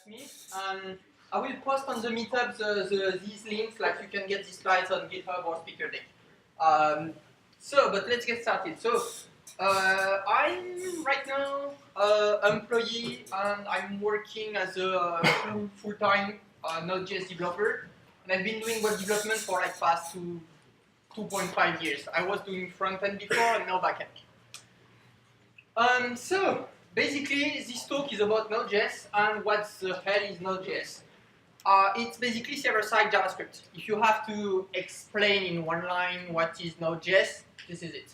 that's me. I will post on the meetup these links, like you can get these slides on GitHub or SpeakerDeck. But let's get started. So, I'm right now employee and I'm working as a full-time Node.js developer, and I've been doing web development for like past 2.5 years. I was doing front-end before and now back-end. So basically this talk is about Node.js and what the hell is Node.js. It's basically server-side JavaScript. If you have to explain in one line what is Node.js, this is it.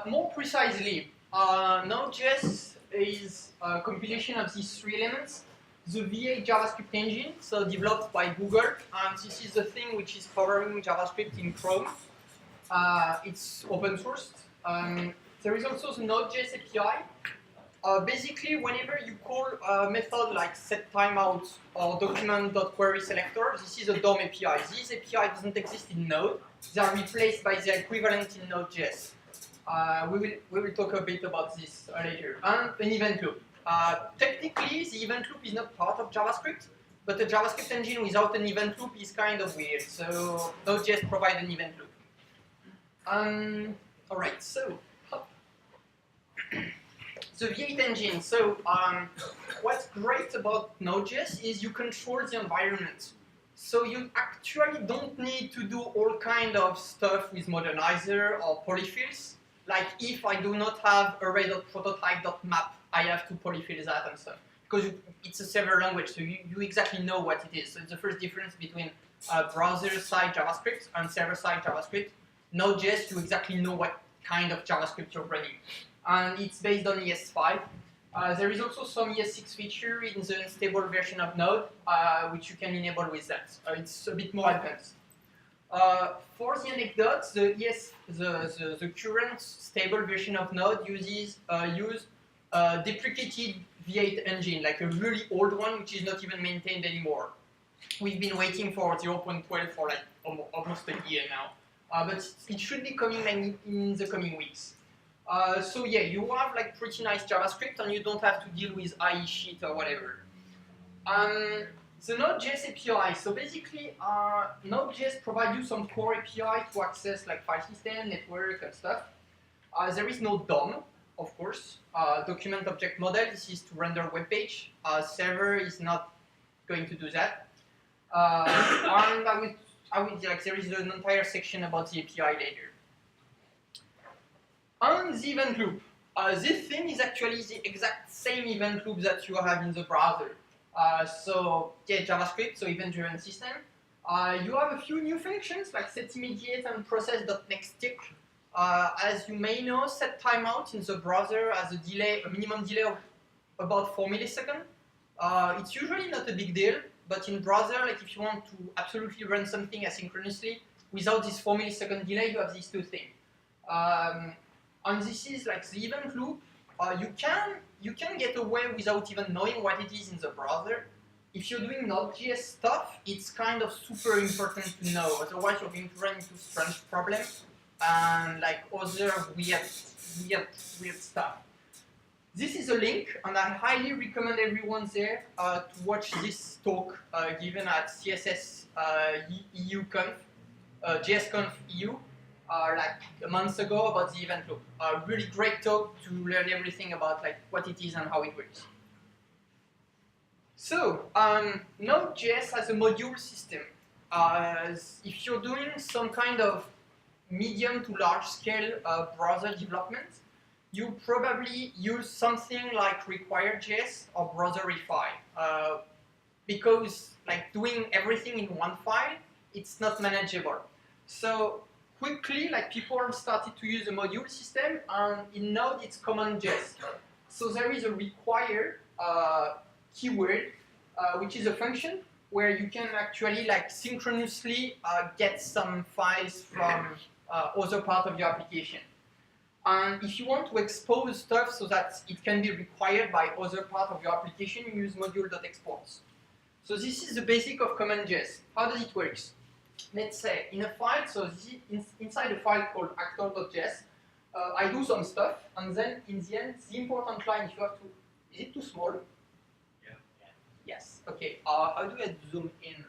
More precisely, Node.js is a compilation of these three elements. The V8 JavaScript engine, so developed by Google, and this is the thing which is powering JavaScript in Chrome. It's open sourced. There is also the Node.js API. Basically, whenever you call a method like setTimeout or document.querySelector, this is a DOM API. This API doesn't exist in Node. They are replaced by the equivalent in Node.js. We will talk a bit about this later. And an event loop. Technically, the event loop is not part of JavaScript, but a JavaScript engine without an event loop is kind of weird. So Node.js provides an event loop. All right, so the V8 engine. So what's great about Node.js is you control the environment. So you actually don't need to do all kind of stuff with modernizer or polyfills. Like if I do not have array.prototype.map, I have to polyfill that and stuff. Because it's a server language, so you exactly know what it is. So it's the first difference between browser-side JavaScript and server-side JavaScript. Node.js, you exactly know what kind of JavaScript you're running. And it's based on ES5. There is also some ES6 feature in the unstable version of Node, which you can enable with that. It's a bit more advanced. For the anecdote, the current stable version of Node uses deprecated V8 engine, like a really old one, which is not even maintained anymore. We've been waiting for 0.12 for like almost a year now, but it should be coming in the coming weeks. So yeah, you have like pretty nice JavaScript, and you don't have to deal with IE shit or whatever. The Node.js API. So basically, Node.js provides you some core API to access like file system, network, and stuff. There is no DOM, of course. Document object model. This is to render web page. Server is not going to do that. And I would like there is an entire section about the API later. And the event loop. This thing is actually the exact same event loop that you have in the browser. So yeah, JavaScript, so event-driven system. You have a few new functions like setImmediate and process.nextTick. As you may know, setTimeout in the browser has a minimum delay of about 4 milliseconds. It's usually not a big deal, but in browser, like if you want to absolutely run something asynchronously without this 4 millisecond delay, you have these two things. And this is like the event loop. You can get away without even knowing what it is in the browser. If you're doing Node.js stuff, it's kind of super important to know. Otherwise, you're going to run into strange problems and like other weird stuff. This is a link, and I highly recommend everyone there to watch this talk given at CSS EU Conf, JSConf EU. Like a month ago about the event loop. Really great talk to learn everything about like what it is and how it works. So Node.js has a module system. If you're doing some kind of medium to large scale browser development, you probably use something like require.js or browserify because like doing everything in one file, it's not manageable. So quickly, like people started to use a module system, and in Node it's command.js. So there is a require keyword, which is a function where you can actually like synchronously get some files from other part of your application. And if you want to expose stuff so that it can be required by other part of your application, you use module.exports. So this is the basic of command.js. How does it work? Let's say in a file, so inside a file called actor.js, I do some stuff, and then in the end, the important line, if you have to, is it too small? Yeah. Yes. Okay. How do I zoom in?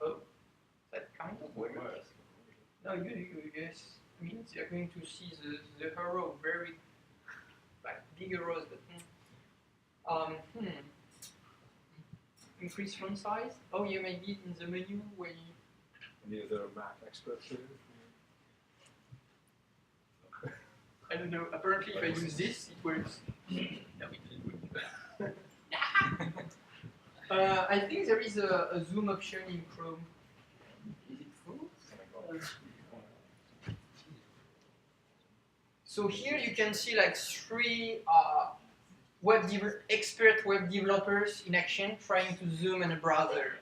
Oh, that kind of weird. No, yes. I mean, you're going to see the arrow very like big arrows, but increase font size. Oh, yeah, maybe in the menu where you. Any other Mac experts here? I don't know. Apparently, if I use this, it works. No, it doesn't work. I think there is a zoom option in Chrome. Is it full? So here you can see like three expert web developers in action trying to zoom in a browser.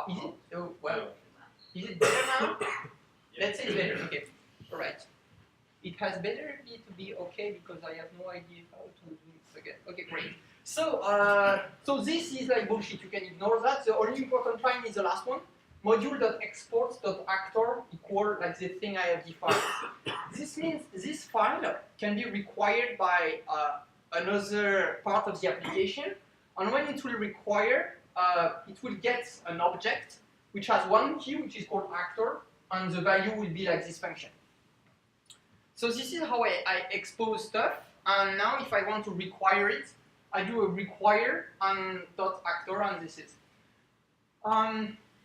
Is it? Oh, well. Is it better now? Let's say it's better. Okay. All right. It has better to be okay because I have no idea how to do it again. Okay, great. So, so this is like bullshit. You can ignore that. The only important line is the last one. Module.exports.actor equal like the thing I have defined. This means this file can be required by another part of the application, and when it will require, it will get an object which has one key, which is called actor, and the value will be like this function. So this is how I expose stuff, and now if I want to require it, I do a require and .actor, and this is.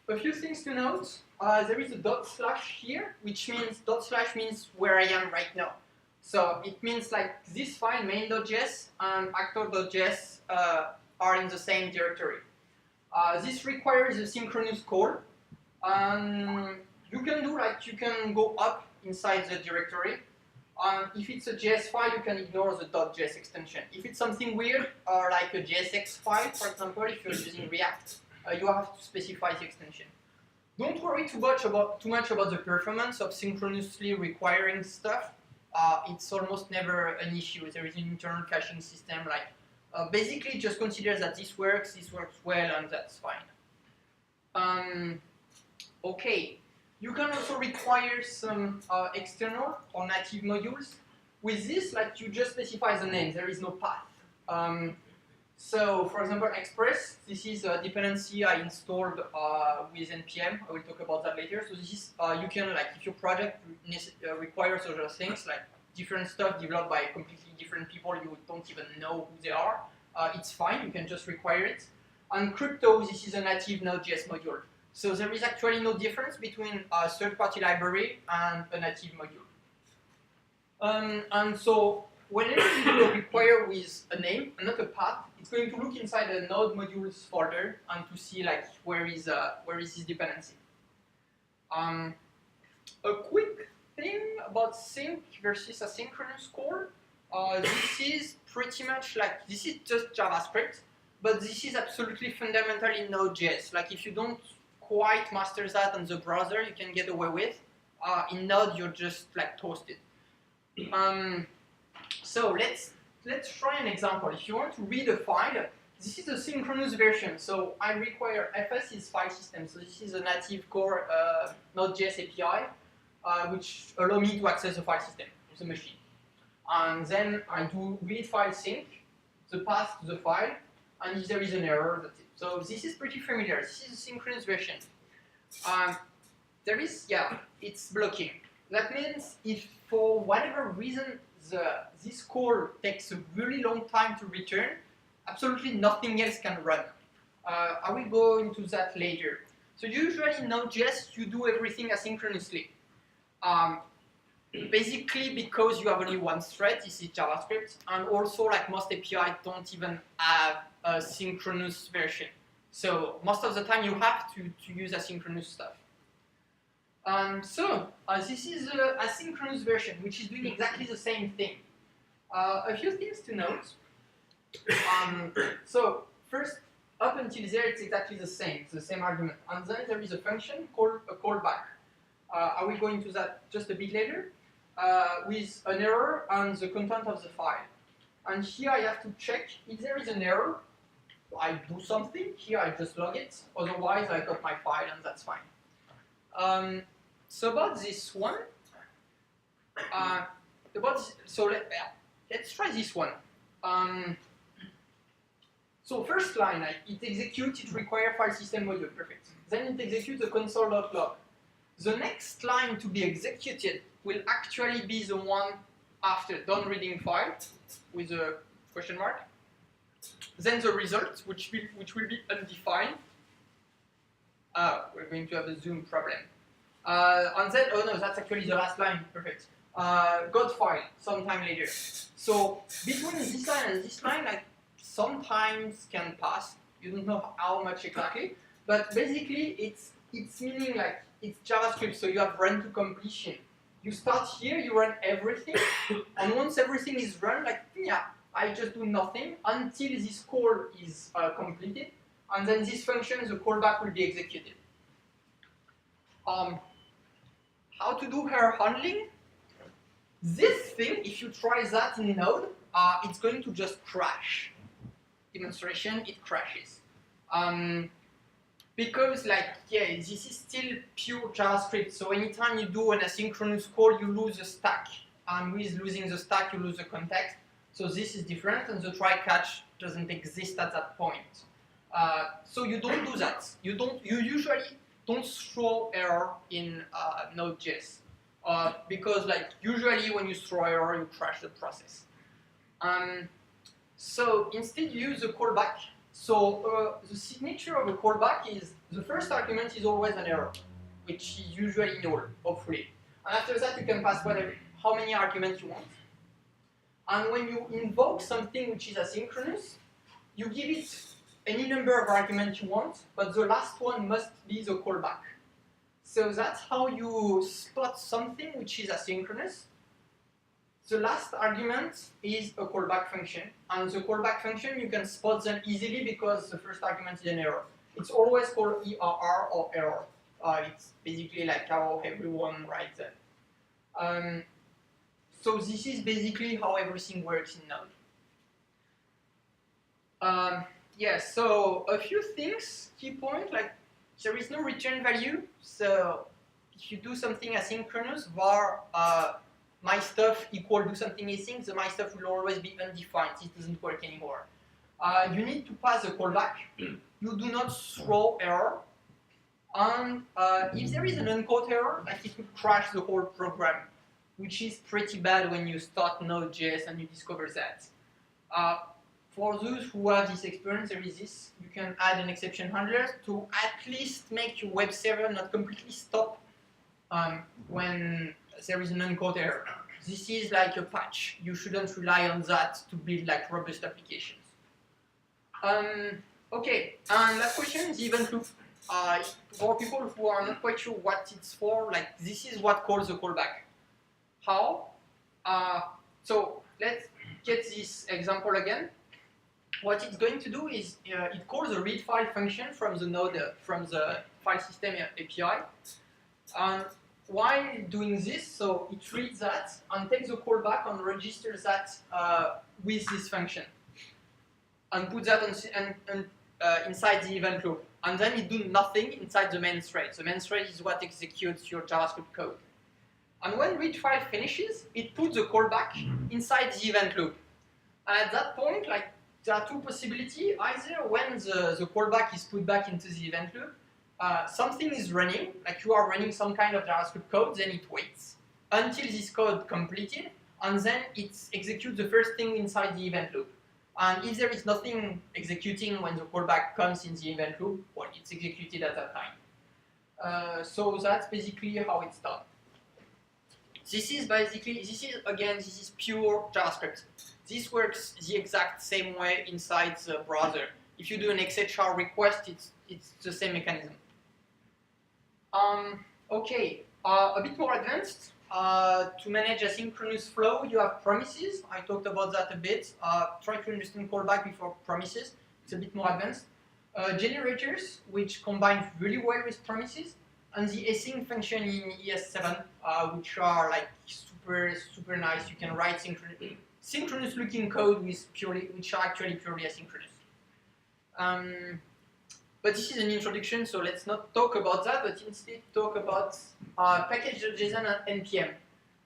A few things to note. There is a / here, which means / means where I am right now. So it means like this file main.js and actor.js are in the same directory. This requires a synchronous call. You can do like you can go up inside the directory. If it's a JS file, you can ignore the .js extension. If it's something weird, like a JSX file, for example, if you're using React, you have to specify the extension. Don't worry too much about the performance of synchronously requiring stuff. It's almost never an issue. There is an internal caching system. Like basically, just consider that this works well, and that's fine. Okay. You can also require some external or native modules. With this, like you just specify the name. There is no path. So, for example, Express. This is a dependency I installed with npm. I will talk about that later. So this is you can like if your project requires other things like different stuff developed by completely different people you don't even know who they are. It's fine. You can just require it. And Crypto. This is a native Node.js module. So there is actually no difference between a third-party library and a native module. And so whenever you do a require with a name and not a path, it's going to look inside the node modules folder and to see like where is this dependency. A quick thing about sync versus asynchronous call. This is pretty much like this is just JavaScript, but this is absolutely fundamental in Node.js. Like if you don't quite master that on the browser, you can get away with. In Node, you're just like toasted. So let's try an example. If you want to read a file, this is a synchronous version. So I require fs is file system. So this is a native core Node.js API, which allow me to access the file system of the machine. And then I do read file sync, the path to the file, and if there is an error, that's it. So this is pretty familiar. This is a synchronous version. There is, it's blocking. That means if for whatever reason this call takes a really long time to return, absolutely nothing else can run. I will go into that later. So usually in Node.js, you do everything asynchronously. Basically because you have only one thread, this is JavaScript, and also like most APIs don't even have a synchronous version. So most of the time you have to use asynchronous stuff. This is the asynchronous version, which is doing exactly the same thing. A few things to note. So first, up until there, it's exactly the same argument. And then there is a function called a callback. I will go into that just a bit later, with an error and the content of the file. And here I have to check if there is an error. I do something. Here I just log it. Otherwise, I got my file, and that's fine. So about this one, let's try this one. So first line, like, it executes, it requires file system module, perfect. Then it executes the console.log. The next line to be executed will actually be the one after done reading file with a question mark. Then the result, which will be undefined. We're going to have a zoom problem. And then, oh no, that's actually the last line, perfect. Got file sometime later. So between this line and this line, like, sometimes can pass. You don't know how much exactly, but basically it's meaning like it's JavaScript, so you have run to completion. You start here, you run everything, and once everything is run, like, yeah, I just do nothing until this call is completed, and then this function, the callback, will be executed. How to do error handling? This thing, if you try that in Node, it's going to just crash. Demonstration, it crashes. Because, like, yeah, this is still pure JavaScript, so anytime you do an asynchronous call, you lose a stack. And with losing the stack, you lose the context. So this is different, and the try-catch doesn't exist at that point. So you don't do that. You usually don't throw error in Node.js. Because, like, usually when you throw error, you crash the process. So instead you use a callback. So the signature of a callback is the first argument is always an error, which is usually null, hopefully. And after that you can pass how many arguments you want. And when you invoke something which is asynchronous, you give it any number of arguments you want, but the last one must be the callback. So that's how you spot something which is asynchronous. The last argument is a callback function, and the callback function you can spot them easily because the first argument is an error. It's always called ERR or error. It's basically like how everyone writes it. So this is basically how everything works in Node. Yeah, so a few things, key point, like there is no return value. So if you do something asynchronous, var my stuff equal do something async, the my stuff will always be undefined. It doesn't work anymore. You need to pass a callback. You do not throw error. And if there is an uncaught error, like it will crash the whole program, which is pretty bad when you start Node.js and you discover that. For those who have this experience, there is this. You can add an exception handler to at least make your web server not completely stop when there is an uncaught error. This is like a patch. You shouldn't rely on that to build like robust applications. Okay, and last question is event loop. For people who are not quite sure what it's for, like this is what calls a callback. How? So let's get this example again. What it's going to do is it calls a read file function from the node from the file system API. And while doing this, so it reads that and takes a callback and registers that with this function and puts that inside the event loop. And then it does nothing inside the main thread. The main thread is what executes your JavaScript code. And when read file finishes, it puts the callback inside the event loop. And at that point, like there are two possibilities. Either when the callback is put back into the event loop, something is running, like you are running some kind of JavaScript code, then it waits until this code completed, and then it executes the first thing inside the event loop. And if there is nothing executing when the callback comes in the event loop, well, it's executed at that time. So that's basically how it's done. This is pure JavaScript. This works the exact same way inside the browser. If you do an XHR request, it's the same mechanism. Okay, a bit more advanced. To manage asynchronous flow, you have promises. I talked about that a bit. Try to understand callback before promises. It's a bit more advanced. Generators, which combine really well with promises, and the async function in ES7, which are like super nice. You can write synchronous looking code with which are actually purely asynchronous. But this is an introduction, so let's not talk about that, but instead talk about package.json and npm.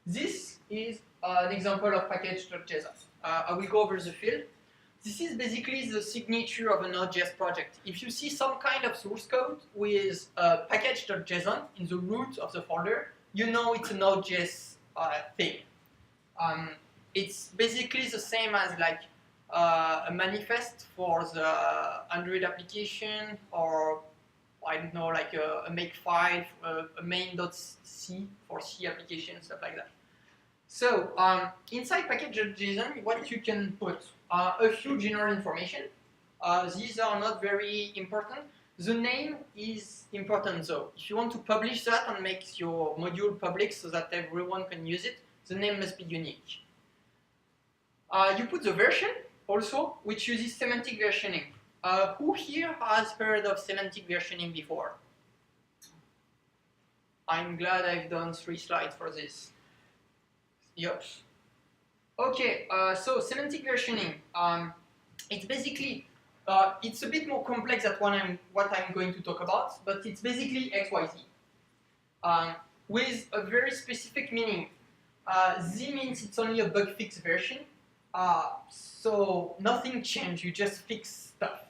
This is an example of package.json. I will go over the field. This is basically the signature of a Node.js project. If you see some kind of source code with package.json in the root of the folder, you know it's a Node.js thing. It's basically the same as like a manifest for the Android application, or I don't know, like a makefile, a main.c for C application, stuff like that. So inside package.json, what you can put a few general information. These are not very important. The name is important though. If you want to publish that and make your module public so that everyone can use it, the name must be unique. You put the version also, which uses semantic versioning. Who here has heard of semantic versioning before? I'm glad I've done 3 slides for this. Yep. Okay, so semantic versioning. It's basically, it's a bit more complex than what I'm going to talk about, but it's basically XYZ. With a very specific meaning. Z means it's only a bug fix version. So nothing changed, you just fix stuff.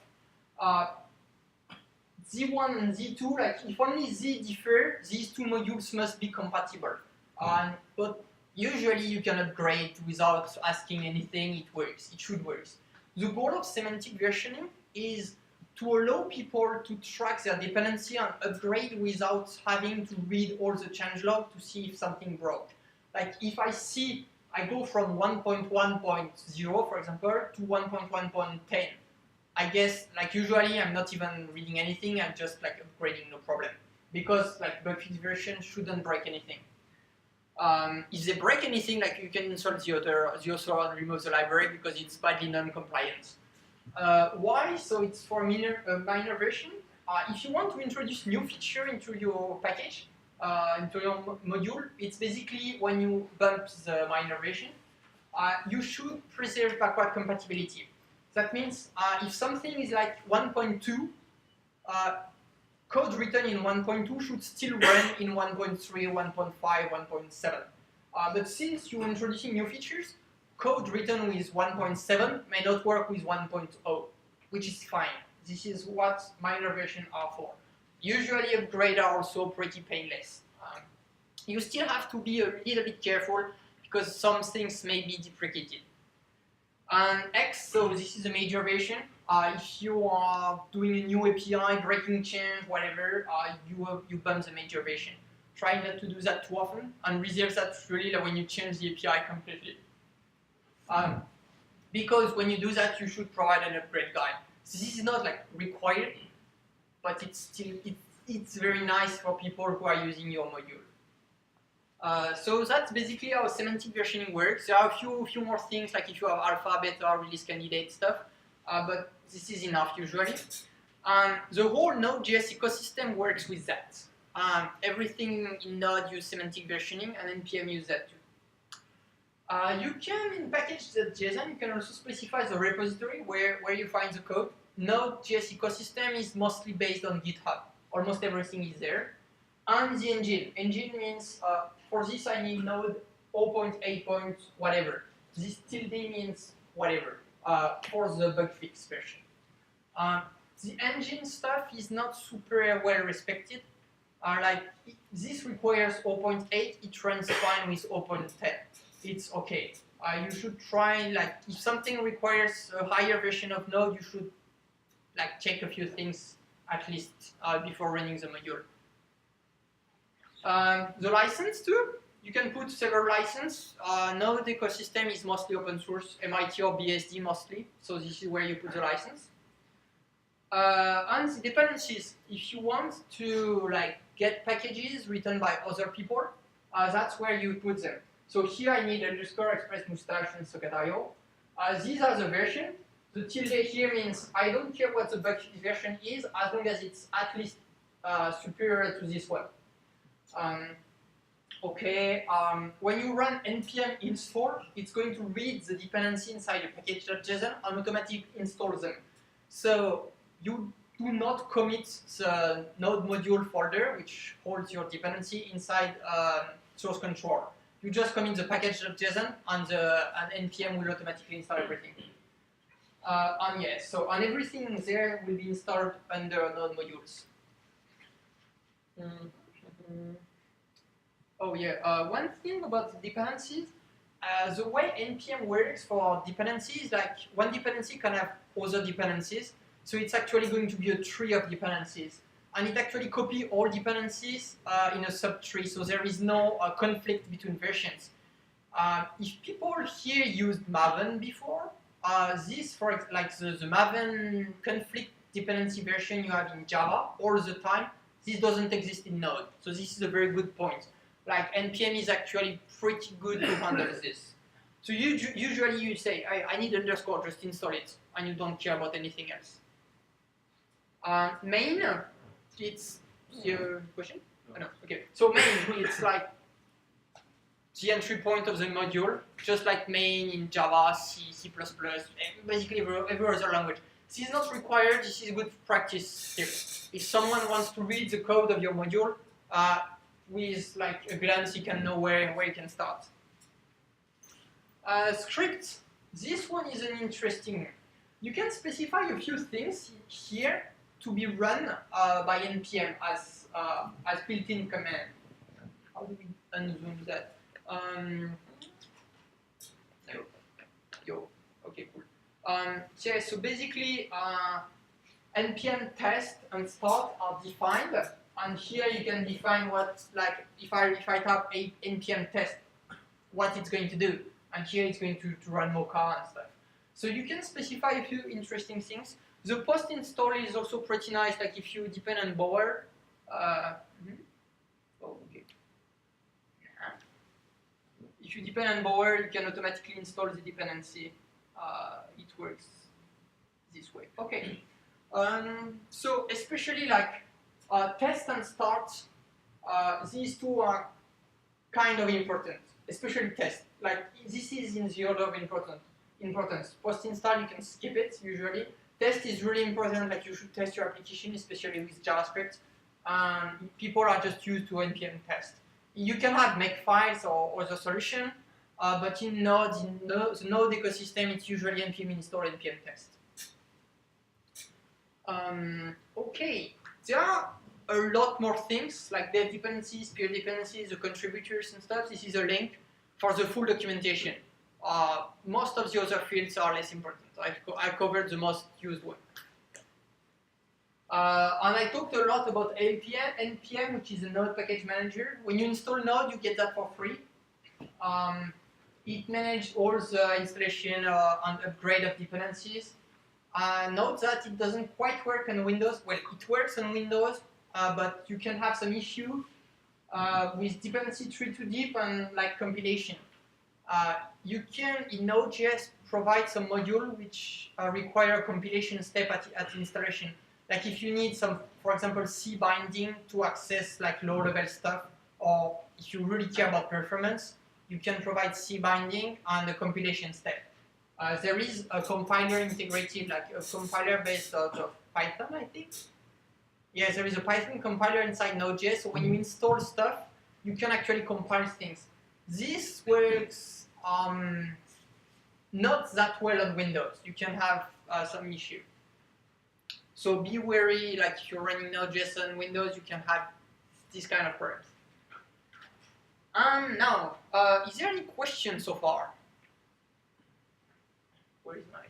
Z1 and Z2, like if only Z differ, these two modules must be compatible. But usually you can upgrade without asking anything, it works, it should work. The goal of semantic versioning is to allow people to track their dependency and upgrade without having to read all the changelog to see if something broke. Like if I go from 1.1.0, for example, to 1.1.10. I guess, like usually, I'm not even reading anything. I'm just like upgrading, no problem, because like bug fix version shouldn't break anything. If they break anything, like you can insult the author and remove the library because it's badly non-compliant. Why? So it's for a minor version. If you want to introduce new feature into your package, into your module, it's basically when you bump the minor version, you should preserve backward compatibility. That means if something is like 1.2, code written in 1.2 should still run in 1.3, 1.5, 1.7. But since you're introducing new features, code written with 1.7 may not work with 1.0, which is fine. This is what minor versions are for. Usually upgrades are also pretty painless. You still have to be a little bit careful because some things may be deprecated. And X, so this is a major version. If you are doing a new API, breaking change, whatever, you bump the major version. Try not to do that too often, and reserve that really when you change the API completely. Because when you do that, you should provide an upgrade guide. So this is not like required, but it's very nice for people who are using your module. So that's basically how semantic versioning works. There are a few more things, like if you have alpha, beta, release candidate stuff, but this is enough usually. The whole Node.js ecosystem works with that. Everything in Node uses semantic versioning, and npm uses that too. You can, in package.json, you can also specify the repository where you find the code. Node.js ecosystem is mostly based on GitHub. Almost everything is there. And the engine. Engine means, for this I need Node 0.8. Whatever. This tilde means whatever, for the bug fix version. The engine stuff is not super well respected. This requires 0.8, it runs fine with 0.10. It's okay. You should try, like, if something requires a higher version of Node, you should like check a few things at least before running the module. The license too, you can put several licenses. Node ecosystem is mostly open source, MIT or BSD mostly, so this is where you put the license. And the dependencies, if you want to like get packages written by other people, that's where you put them. So here I need underscore express mustache and socket.io. These are the version. The tilde here means I don't care what the bug version is as long as it's at least superior to this one. When you run npm install, it's going to read the dependency inside the package.json and automatically install them. So you do not commit the node module folder, which holds your dependency inside source control. You just commit the package.json, and npm will automatically install everything. And yes, so and everything there will be installed under node modules. Oh yeah, one thing about the dependencies, the way npm works for dependencies, like one dependency can have other dependencies, so it's actually going to be a tree of dependencies. And it actually copies all dependencies in a subtree, so there is no conflict between versions. If people here used Maven before, this, for like the Maven conflict dependency version you have in Java all the time, this doesn't exist in Node. So this is a very good point. Like npm is actually pretty good to handle this. So usually you say, I need underscore, just install it, and you don't care about anything else. Main, it's your question? Oh, no, okay. So main, it's like the entry point of the module, just like main in Java, C, C++, basically every other language. This is not required, this is good practice here. If someone wants to read the code of your module, with like a glance you can know where you can start. Script, this one is an interesting. You can specify a few things here to be run by npm as built-in command. How do we unzoom that? Okay, cool. Yeah, so basically, npm test and start are defined, and here you can define what, like, if I type npm test, what it's going to do, and here it's going to run Mocha and stuff. So you can specify a few interesting things. The post install is also pretty nice, like if you depend on Bower. Oh, okay. If you depend on Bower, you can automatically install the dependency. It works this way. Okay. So especially like test and start, these two are kind of important, especially test. Like this is in the order of importance. Post install, you can skip it usually. Test is really important, like you should test your application, especially with JavaScript. People are just used to npm test. You can have makefiles or other solution, but in Node, the Node ecosystem, it's usually npm install, npm test. Okay, there are a lot more things, like dev dependencies, peer dependencies, the contributors and stuff. This is a link for the full documentation. Most of the other fields are less important. I covered the most used one. And I talked a lot about npm, which is a Node package manager. When you install Node, you get that for free. It manages all the installation and upgrade of dependencies. Note that it doesn't quite work on Windows. Well, it works on Windows, but you can have some issue with dependency tree too deep and like compilation. You can, in Node.js, provide some module which require a compilation step at installation. Like if you need some, for example, C binding to access like low-level stuff, or if you really care about performance, you can provide C binding and a compilation step. There is a compiler integrated, like a compiler based out of Python, I think. Yeah, there is a Python compiler inside Node.js, so when you install stuff, you can actually compile things. This works not that well on Windows. You can have some issue. So be wary, like if you're running Node.js on Windows, you can have this kind of problems. Now, is there any questions so far? Where is my...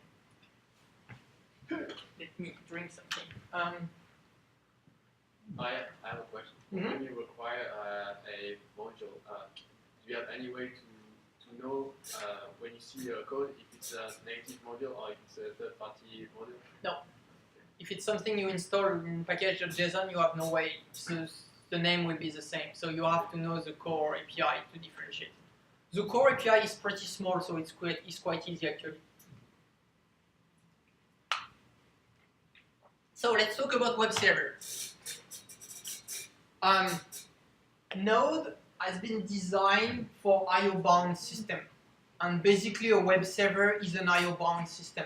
Let me drink something. I have a question. When you require a module, do you have any way to know when you see your code if it's a native module or if it's a third-party module? No. If it's something you install in package.json, you have no way. So the name will be the same. So you have to know the core API to differentiate. The core API is pretty small, so it's quite easy actually. So let's talk about web server. Node has been designed for IO-bound system, and basically a web server is an IO-bound system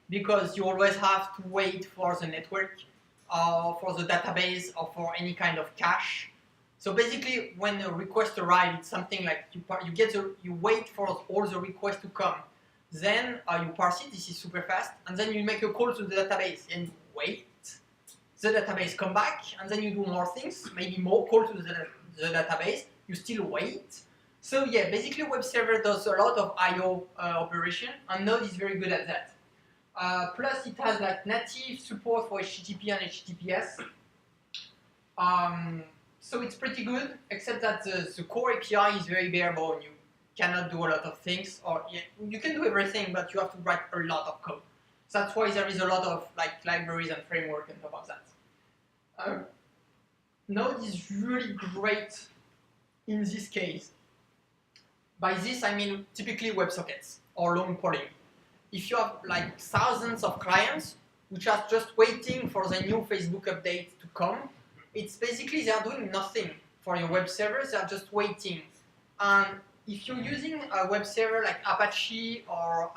because you always have to wait for the network. for the database or for any kind of cache. So basically, when a request arrives, it's something like you wait for all the requests to come. Then you parse it, this is super fast, and then you make a call to the database and you wait. The database come back, and then you do more things, maybe more call to the database, you still wait. So yeah, basically web server does a lot of I/O operation, and Node is very good at that. Plus it has like native support for HTTP and HTTPS. So it's pretty good, except that the core API is very bare bone. You cannot do a lot of things, or yeah, you can do everything, but you have to write a lot of code. So that's why there is a lot of like libraries and framework on top of that. Node is really great in this case. By this I mean typically WebSockets or long polling. If you have like thousands of clients which are just waiting for the new Facebook update to come, it's basically they are doing nothing for your web servers, they are just waiting. And if you're using a web server like Apache or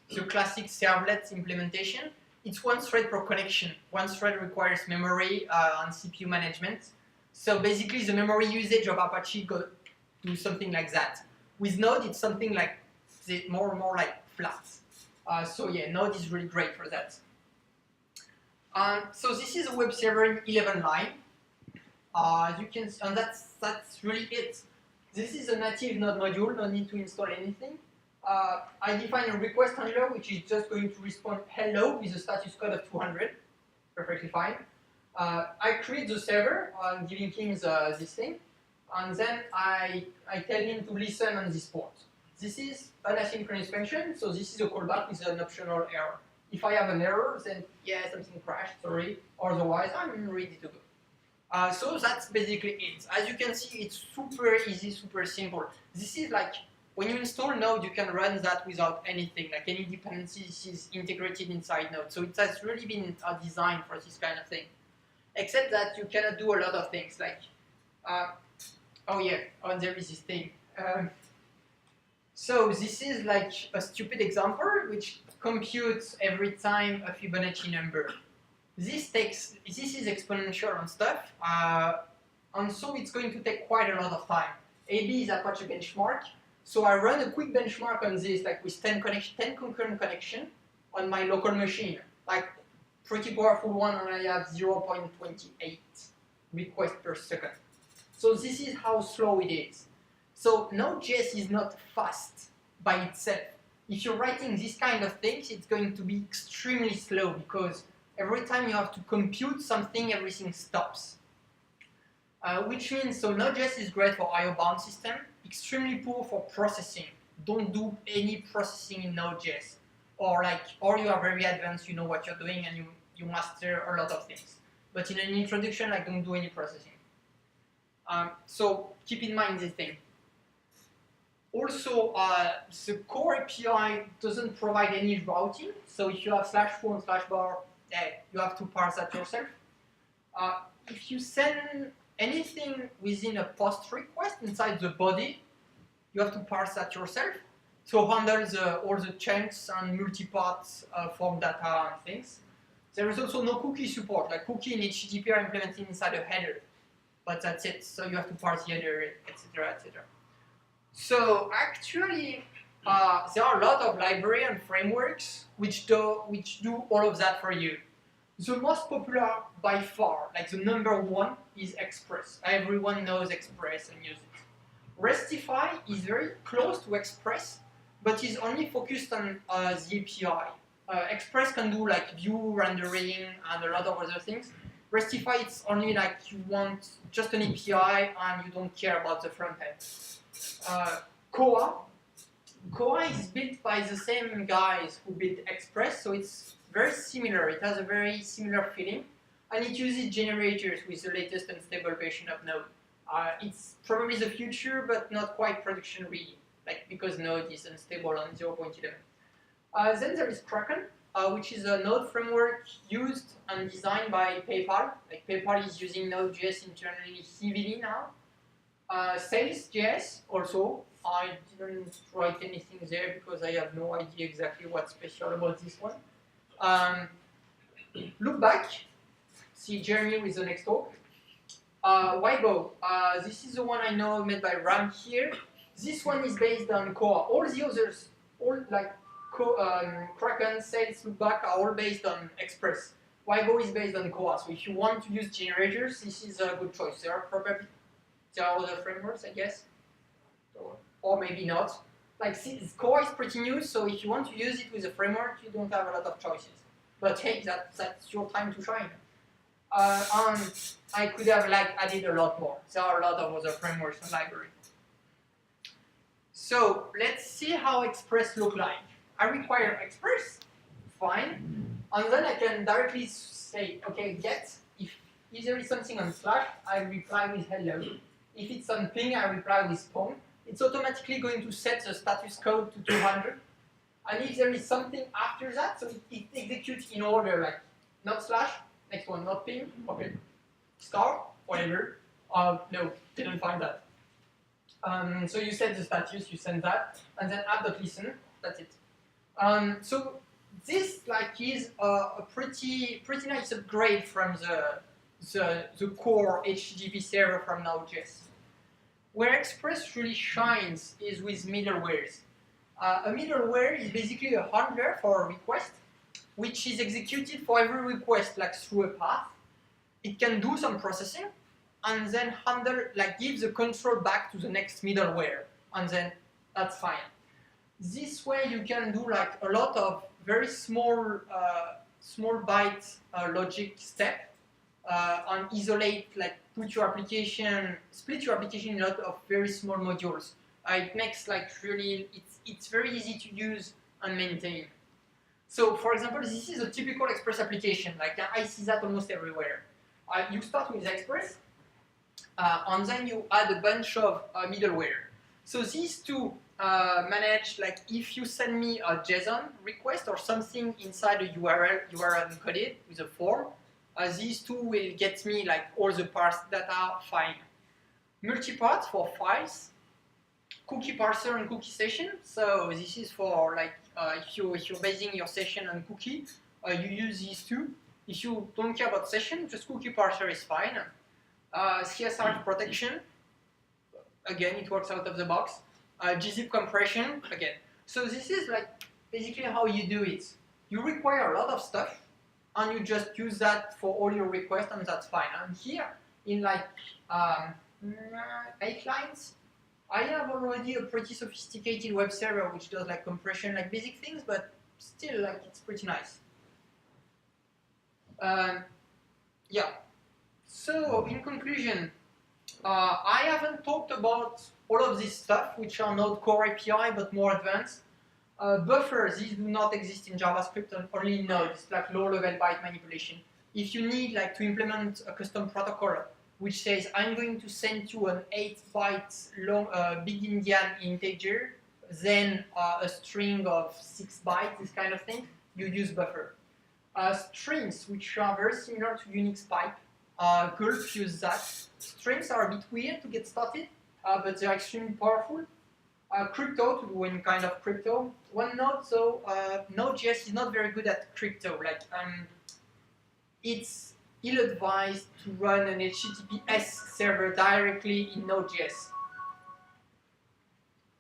the classic servlet implementation, it's one thread per connection. One thread requires memory and CPU management. So basically the memory usage of Apache goes to something like that. With Node, it's something like more and more like flat. So yeah, Node is really great for that. So this is a web server in 11 line. You can, and that's really it. This is a native Node module, no need to install anything. I define a request handler which is just going to respond hello with a status code of 200, perfectly fine. I create the server, giving him this thing, and then I tell him to listen on this port. This is an asynchronous function, so this is a callback with an optional error. If I have an error, then yeah, something crashed, sorry. Otherwise, I'm ready to go. So that's basically it. As you can see, it's super easy, super simple. This is like, when you install Node, you can run that without anything, like any dependencies is integrated inside Node. So it has really been designed for this kind of thing. Except that you cannot do a lot of things, like, oh yeah, there is this thing. So this is like a stupid example, which computes every time a Fibonacci number. This is exponential and stuff, and so it's going to take quite a lot of time. AB is Apache benchmark, so I run a quick benchmark on this, like with 10 concurrent connection on my local machine, like pretty powerful one, and I have 0.28 requests per second. So this is how slow it is. So Node.js is not fast by itself. If you're writing this kind of things, it's going to be extremely slow because every time you have to compute something, everything stops. Which means, so Node.js is great for I/O bound system, extremely poor for processing. Don't do any processing in Node.js. Or you are very advanced, you know what you're doing, and you master a lot of things. But in an introduction, like, don't do any processing. So keep in mind this thing. Also, the core API doesn't provide any routing. So if you have /foo and /bar, you have to parse that yourself. If you send anything within a post request inside the body, you have to parse that yourself to handle all the chunks and multi-parts form data and things. There is also no cookie support, like cookie in HTTP are implemented inside a header, but that's it. So you have to parse the header, etc., etc. So actually, there are a lot of library and frameworks which do all of that for you. The most popular by far, like the number one, is Express. Everyone knows Express and uses it. Restify is very close to Express, but is only focused on the API. Express can do like view rendering and a lot of other things. Restify, it's only like you want just an API and you don't care about the front end. Koa is built by the same guys who built Express, so it's very similar. It has a very similar feeling, and it uses generators with the latest unstable version of Node. It's probably the future, but not quite production ready, like because Node is unstable on 0.11. Then there is Kraken, which is a Node framework used and designed by PayPal. Like PayPal is using Node.js internally heavily now. Sales.js also. I didn't write anything there because I have no idea exactly what's special about this one. Loopback see Jeremy with the next talk. Weibo, this is the one I know made by Ram here. This one is based on Core. All the others, all like Kraken, Sales, Loopback are all based on Express. Weibo is based on Core. So if you want to use generators, this is a good choice. There are other frameworks, I guess, or maybe not. Like Core is pretty new, so if you want to use it with a framework, you don't have a lot of choices. But hey, that's your time to shine. And I could have added a lot more. There are a lot of other frameworks and libraries. So let's see how Express look like. I require Express, fine, and then I can directly say, okay, get. If there is something on slash, I reply with hello. If it's on ping, I reply with pong. It's automatically going to set the status code to 200. And if there is something after that, so it executes in order, like not slash, next one, not ping, okay, star, whatever. No, didn't find that. So you set the status, you send that, and then app.listen, that's it. So this is a pretty nice upgrade from the core HTTP server from Node.js. Where Express really shines is with middlewares. A middleware is basically a handler for a request, which is executed for every request, like through a path. It can do some processing, and then give the control back to the next middleware, and then that's fine. This way you can do a lot of very small byte logic step and isolate, split your application in a lot of very small modules. It makes it's very easy to use and maintain. So for example, this is a typical Express application. I see that almost everywhere. You start with Express, and then you add a bunch of middleware. So these two manage, if you send me a JSON request or something inside a URL encoded with a form, these two will get me all the parse data fine. Multipart for files, cookie parser and cookie session. So this is for if you're basing your session on cookie, you use these two. If you don't care about session, just cookie parser is fine. CSR protection, again, it works out of the box. gzip compression, again. So this is basically how you do it. You require a lot of stuff, and you just use that for all your requests, and that's fine. And here, in 8 lines, I have already a pretty sophisticated web server which does compression, basic things, but still it's pretty nice. Yeah. So in conclusion, I haven't talked about all of this stuff, which are Node Core API, but more advanced. Buffers, these do not exist in JavaScript, and only in Node. It's low-level byte manipulation. If you need to implement a custom protocol which says, I'm going to send you an 8-byte long big Indian integer, then a string of 6 bytes, this kind of thing, you use buffer. Strings, which are very similar to Unix pipe, Gulp use that. Strings are a bit weird to get started, but they're extremely powerful. Crypto, to do any kind of crypto. One note, so Node.js is not very good at crypto. It's ill-advised to run an HTTPS server directly in Node.js.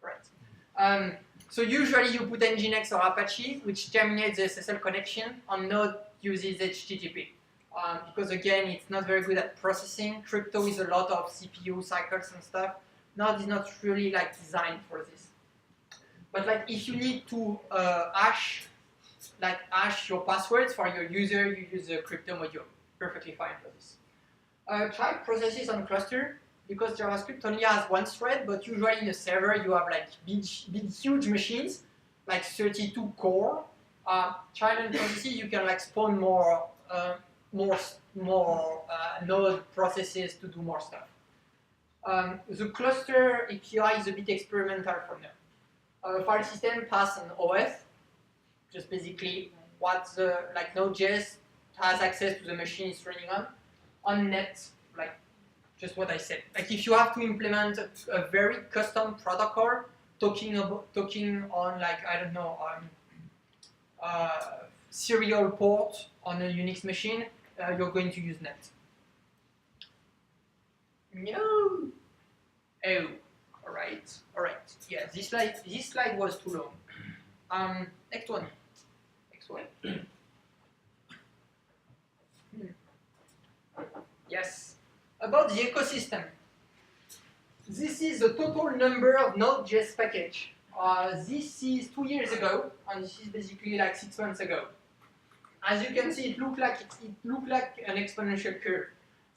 Right. So usually you put Nginx or Apache, which terminates the SSL connection, and Node uses HTTP. Because again, it's not very good at processing. Crypto is a lot of CPU cycles and stuff. Node is not really designed for this. But if you need to hash your passwords for your user, you use a crypto module. Perfectly fine for this. Child processes on cluster, because JavaScript only has one thread, but usually in a server you have big huge machines, 32 core. Child and processes, you can spawn more node processes to do more stuff. The cluster API is a bit experimental from there. File system, pass, and OS. Just basically what the Node.js has access to the machine it's running on. On net, just what I said. If you have to implement a very custom protocol, talking on I don't know, serial port on a Unix machine, you're going to use Net. No. Oh, all right. Yeah, this slide was too long. Next one. Yes, about the ecosystem. This is the total number of Node.js package. This is 2 years ago, and this is basically like 6 months ago. As you can see, it looked like an exponential curve.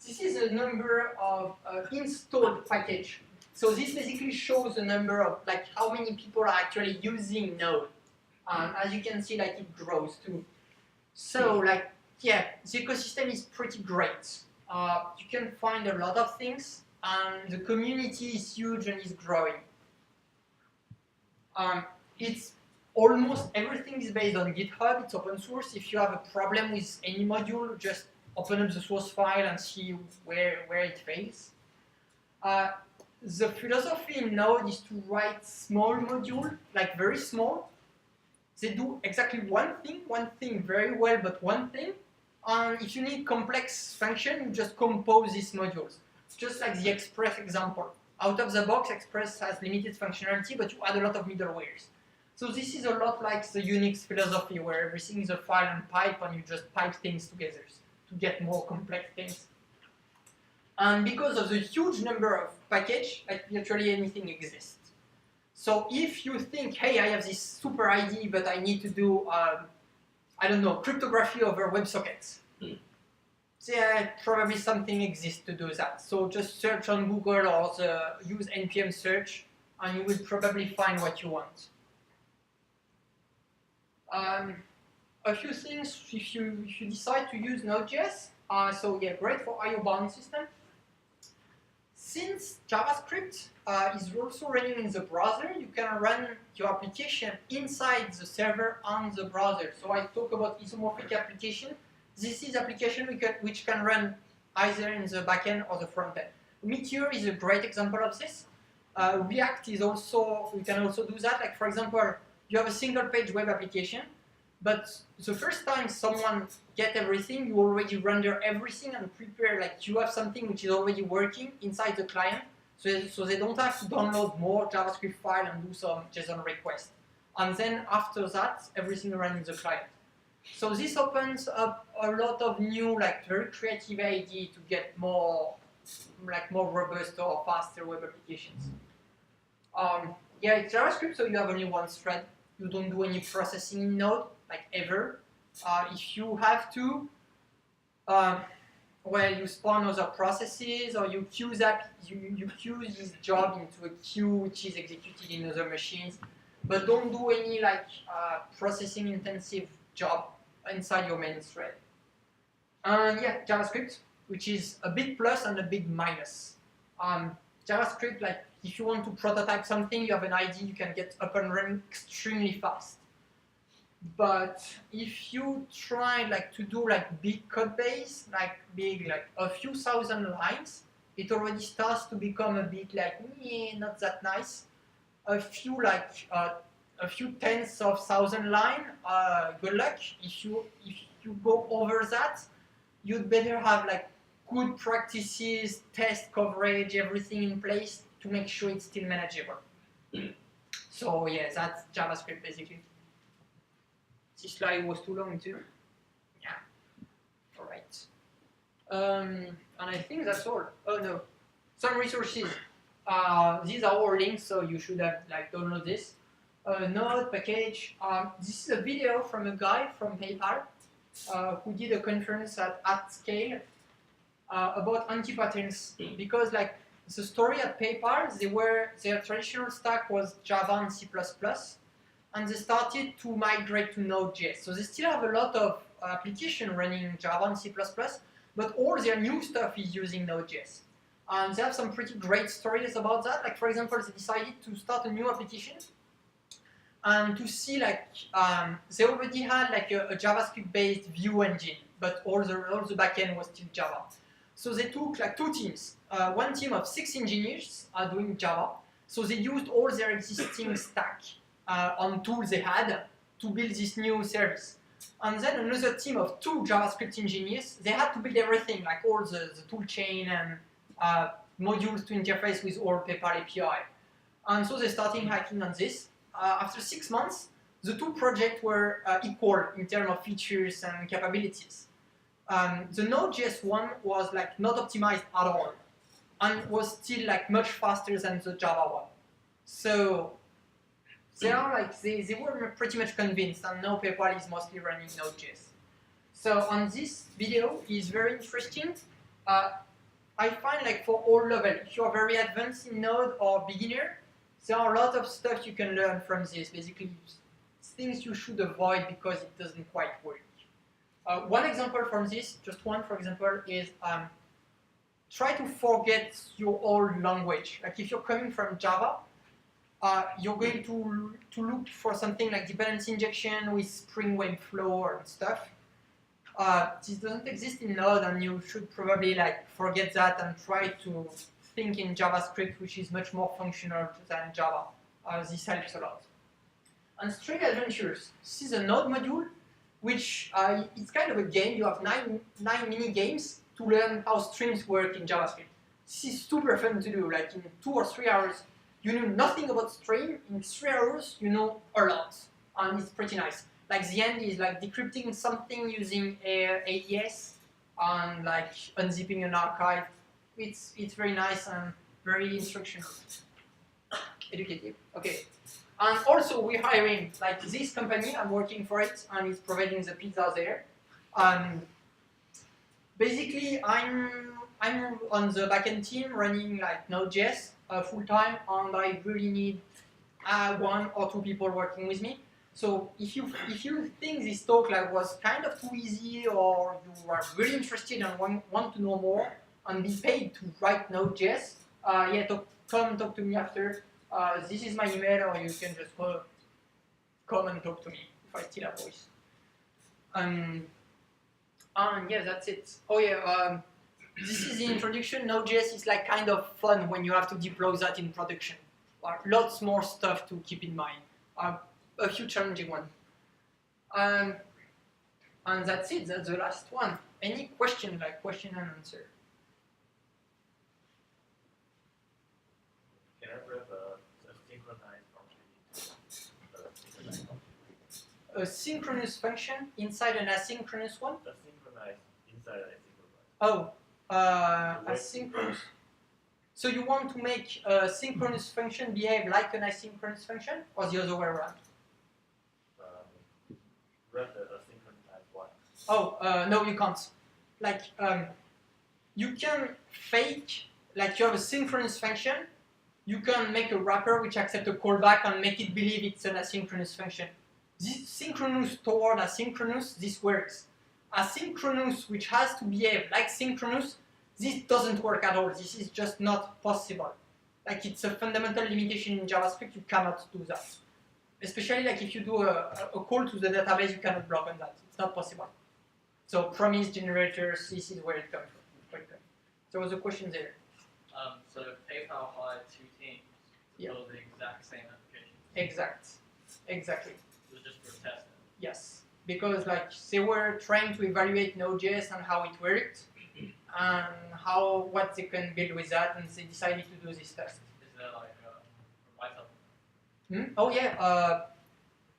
This is the number of installed package. So this basically shows the number of like how many people are actually using Node. As you can see, like it grows too. So like yeah, the ecosystem is pretty great. You can find a lot of things, and the community is huge and is growing. It's almost everything is based on GitHub. It's open source. If you have a problem with any module, just open up the source file and see where it fails. The philosophy in Node is to write small module, like very small. They do exactly one thing very well, but one thing. And if you need complex function, you just compose these modules. Just like the Express example. Out of the box, Express has limited functionality, but you add a lot of middlewares. So this is a lot like the Unix philosophy, where everything is a file and pipe, and you just pipe things together to get more complex things. And because of the huge number of packages, like virtually anything exists. So if you think, hey, I have this super idea, but I need to do, I don't know, cryptography over WebSockets. Yeah, probably something exists to do that. So just search on Google or use npm search, and you will probably find what you want. A few things if you decide to use Node.js. So yeah, great for I/O bound system. Since JavaScript is also running in the browser, you can run your application inside the server on the browser. So I talk about isomorphic application. This is application which can run either in the backend or the frontend. Meteor is a great example of this. React is also, we can also do that. Like for example, you have a single page web application, but the first time someone get everything, you already render everything and prepare, like you have something which is already working inside the client, so they don't have to download more JavaScript file and do some JSON request. And then after that, everything runs in the client. So this opens up a lot of new, like very creative ideas to get more robust or faster web applications. Yeah, it's JavaScript, so you have only one thread. You don't do any processing in Node, like ever. If you have to, well, you spawn other processes, or you queue that, you queue this job into a queue which is executed in other machines, but don't do any like processing intensive job inside your main thread. And yeah, JavaScript, which is a big plus and a big minus. JavaScript, like if you want to prototype something, you have an idea, you can get up and running extremely fast. But if you try like to do like big code base, like a few thousand lines, it already starts to become a bit like not that nice. A few tens of thousand line, good luck. If you go over that, you'd better have like good practices, test coverage, everything in place to make sure it's still manageable. So yeah, that's JavaScript basically. This slide was too long too. Yeah. All right. And I think that's all. Oh no, some resources. These are all links, so you should have like download this. Node package. This is a video from a guy from PayPal who did a conference at Scale about anti-patterns, because like the story at PayPal, their traditional stack was Java and C++, and they started to migrate to Node.js. So they still have a lot of application running in Java and C++, but all their new stuff is using Node.js. And they have some pretty great stories about that. Like for example, they decided to start a new application and to see like they already had like a JavaScript-based view engine, but all the backend was still Java. So they took like two teams. One team of 6 engineers are doing Java. So they used all their existing stack on tools they had to build this new service. And then another team of 2 JavaScript engineers, they had to build everything, like all the tool chain and modules to interface with all PayPal API. And so they started hacking on this. After 6 months, the 2 projects were equal in terms of features and capabilities. The Node.js one was like not optimized at all, and was still like much faster than the Java one. So they were pretty much convinced, and now PayPal is mostly running Node.js. So on this video is very interesting. I find like for all levels, if you are very advanced in Node or beginner, there are a lot of stuff you can learn from this. Basically, things you should avoid because it doesn't quite work. One example from this, just one for example, is try to forget your old language. Like if you're coming from Java, you're going to look for something like dependency injection with Spring Webflow and stuff. This doesn't exist in Node, and you should probably like forget that and try to think in JavaScript, which is much more functional than Java. This helps a lot. And String Adventures. This is a Node module, which it's kind of a game. You have nine mini games to learn how strings work in JavaScript. This is super fun to do. Like in 2 or 3 hours, you know nothing about string. In 3 hours, you know a lot, and it's pretty nice. Like the end is like decrypting something using AES and like unzipping an archive. It's very nice and very instructional, educative. Okay. And also we're hiring, like this company, I'm working for it, and it's providing the pizza there. Basically, I'm on the backend team running like Node.js full time, and I really need 1 or 2 people working with me. So if you think this talk like was kind of too easy, or you are really interested and want to know more and be paid to write Node.js, come talk to me after. This is my email, or you can just come and talk to me if I still have voice. And yeah, that's it. Oh yeah, this is the introduction. Node.js is like kind of fun when you have to deploy that in production. Lots more stuff to keep in mind. A few challenging ones. And that's it. That's the last one. Any question, like question and answer? Can I grab a synchronized function? A synchronous function inside an asynchronous one? A synchronized inside an asynchronous. Oh, asynchronous. So you want to make a synchronous function behave like an asynchronous function, or the other way around? Grab the asynchronized one. Oh, no, you can't. Like, you can fake, like you have a synchronous function, you can make a wrapper which accepts a callback and make it believe it's an asynchronous function. This synchronous toward asynchronous, this works. Asynchronous, which has to behave like synchronous, this doesn't work at all. This is just not possible. Like it's a fundamental limitation in JavaScript, you cannot do that. Especially like if you do a call to the database, you cannot block on that. It's not possible. So promise generators, this is where it comes from. There was a question there. So PayPal hired 2 teams to build the exact same application. Exactly. It was just for testing. Yes, because like they were trying to evaluate Node.js and how it worked, and what they can build with that, and they decided to do this test. Is there like a write-up? Oh yeah.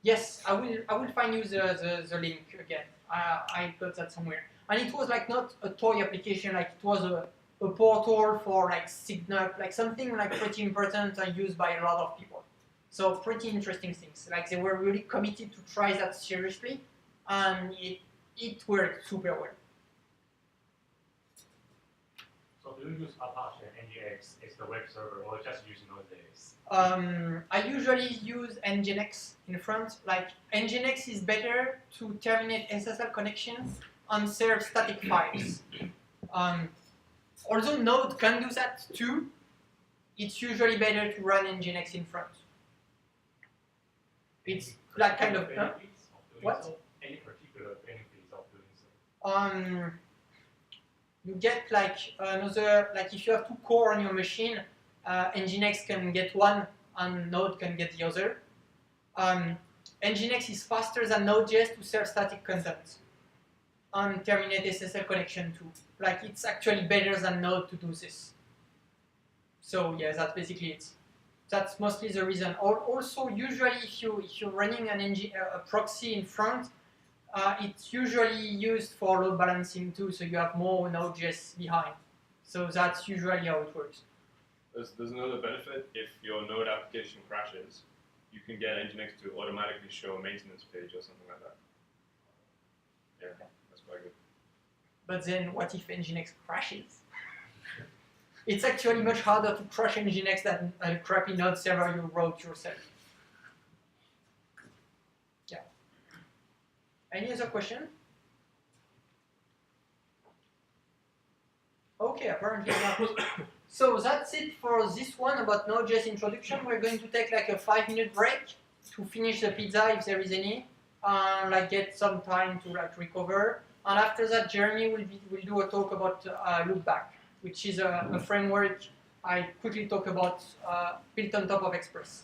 Yes, I will find you the link again. I got that somewhere, and it was like not a toy application, like it was a portal for like Signal, like something like pretty important and used by a lot of people. So pretty interesting things. Like they were really committed to try that seriously, and it worked super well. So do you use Apache and Nginx as the web server, or just use Node.js? I usually use Nginx in front. Like Nginx is better to terminate SSL connections and serve static files. Although Node can do that too, it's usually better to run Nginx in front. It's like kind of what? So? Any particular benefits of doing so? You get like another, like if you have 2 core on your machine, Nginx can get one and Node can get the other. Nginx is faster than Node.js to serve static content and terminate SSL connection too. Like it's actually better than Node to do this. So yeah, that's basically it. That's mostly the reason. Also, usually if you're running a proxy in front, it's usually used for load balancing too, so you have more Node.js behind. So that's usually how it works. There's another benefit. If your Node application crashes, you can get Nginx to automatically show a maintenance page or something like that. Yeah, that's quite good. But then what if Nginx crashes? It's actually much harder to crash Nginx than a crappy Node server you wrote yourself. Yeah. Any other question? Okay, apparently not. So that's it for this one about Node.js introduction. We're going to take like a 5-minute break to finish the pizza if there is any, and like get some time to like recover. And after that, Jeremy will do a talk about loopback, which is a framework I quickly talk about built on top of Express.